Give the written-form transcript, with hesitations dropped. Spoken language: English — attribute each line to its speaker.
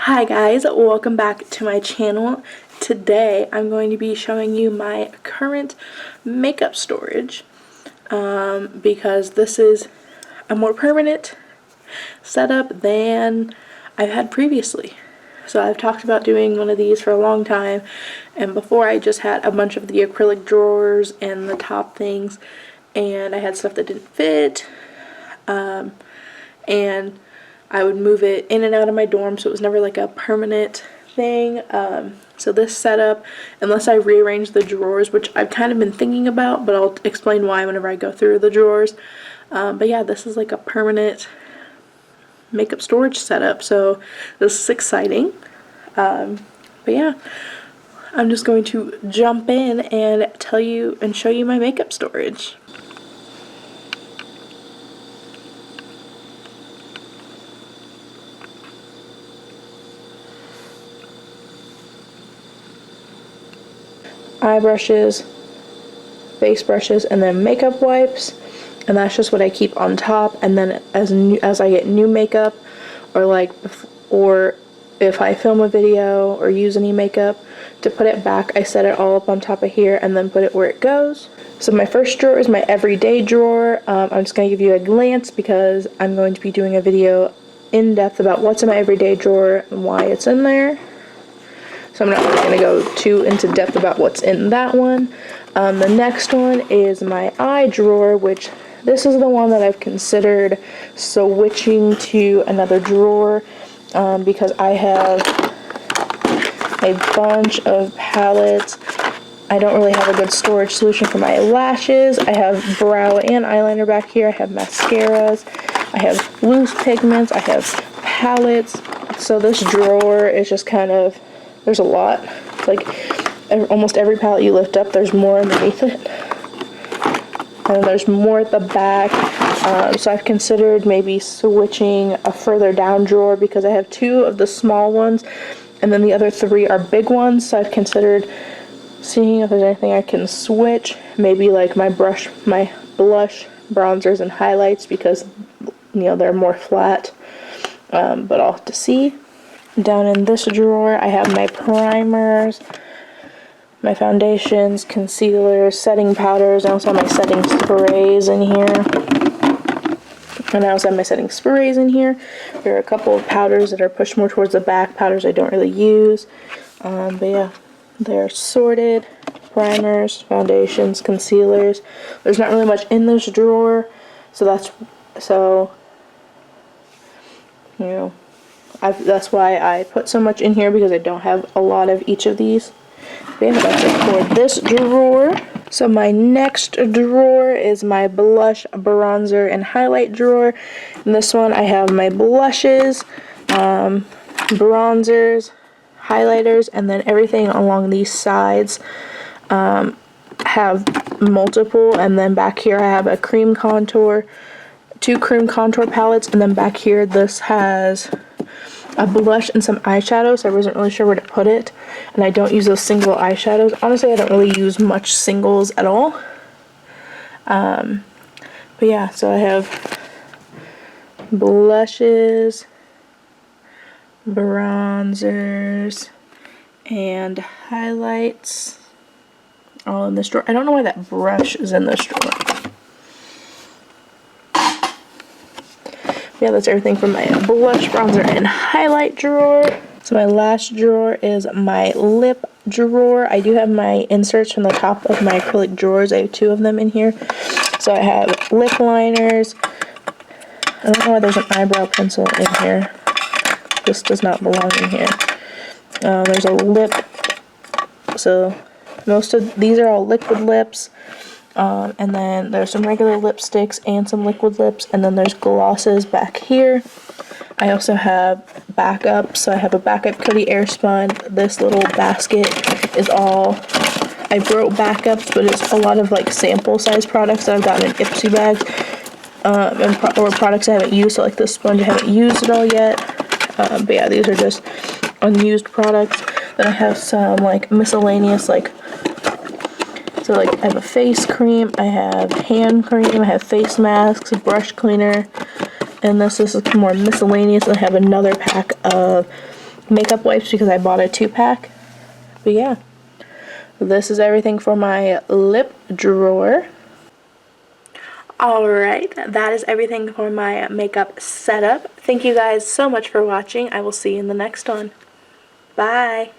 Speaker 1: Hi guys, welcome back to my channel. Today I'm going to be showing you my current makeup storage because this is a more permanent setup than I've had previously. So I've talked about doing one of these for a long time, and before I just had a bunch of the acrylic drawers and the top things, and I had stuff that didn't fit, and I would move it in and out of my dorm, so it was never like a permanent thing. So this setup, unless I rearrange the drawers, which I've kind of been thinking about, but I'll explain why whenever I go through the drawers. But yeah, this is like a permanent makeup storage setup, so this is exciting. But yeah, I'm just going to jump in and tell you and show you my makeup storage. Eye brushes, face brushes, and then makeup wipes, and that's just what I keep on top. And then as I get new makeup, or if I film a video or use any makeup to put it back, I set it all up on top of here and then put it where it goes. So my first drawer is my everyday drawer. I'm just going to give you a glance because I'm going to be doing a video in depth about what's in my everyday drawer and why it's in there. So I'm not really going to go too into depth about what's in that one. The next one is my eye drawer, which this is the one that I've considered switching to another drawer because I have a bunch of palettes. I don't really have a good storage solution for my lashes. I have brow and eyeliner back here. I have mascaras. I have loose pigments. I have palettes. So this drawer is just kind of, there's a lot. It's like almost every palette you lift up, there's more underneath it. And there's more at the back. So I've considered maybe switching a further down drawer because I have 2 of the small ones and then the other 3 are big ones. So I've considered seeing if there's anything I can switch. Maybe like my blush, bronzers, and highlights because, you know, they're more flat. But I'll have to see. Down in this drawer, I have my primers, my foundations, concealers, setting powders. I also have my setting sprays in here. And I also have my setting sprays in here. There are a couple of powders that are pushed more towards the back, powders I don't really use. But yeah, they're sorted. Primers, foundations, concealers. There's not really much in this drawer, so you know, that's why I put so much in here, because I don't have a lot of each of these. Okay, that's it for this drawer. So my next drawer is my blush, bronzer, and highlight drawer. In this one I have my blushes, bronzers, highlighters, and then everything along these sides have multiple. And then back here I have a cream contour, 2 cream contour palettes, and then back here this has a blush and some eyeshadows. So I wasn't really sure where to put it, and I don't use those single eyeshadows. Honestly, I don't really use much singles at all. But yeah, so I have blushes, bronzers, and highlights all in this drawer. I don't know why that brush is in this drawer. Yeah, that's everything from my blush, bronzer, and highlight drawer. So my last drawer is my lip drawer. I do have my inserts from the top of my acrylic drawers. I have 2 of them in here. So I have lip liners. I don't know why there's an eyebrow pencil in here. This does not belong in here. There's a lip. So most of these are all liquid lips. And then there's some regular lipsticks and some liquid lips, and then there's glosses back here. I also have backups. So I have a backup Coty Airspun. This little basket is all, I wrote backups, but it's a lot of like sample size products that I've gotten in Ipsy bags, or products I haven't used. So like this sponge, I haven't used it all yet. But yeah, these are just unused products. Then I have some like miscellaneous, like, so like I have a face cream, I have hand cream, I have face masks, a brush cleaner, and this is more miscellaneous. I have another pack of makeup wipes because I bought a 2-pack. But yeah, this is everything for my lip drawer. Alright, that is everything for my makeup setup. Thank you guys so much for watching. I will see you in the next one. Bye!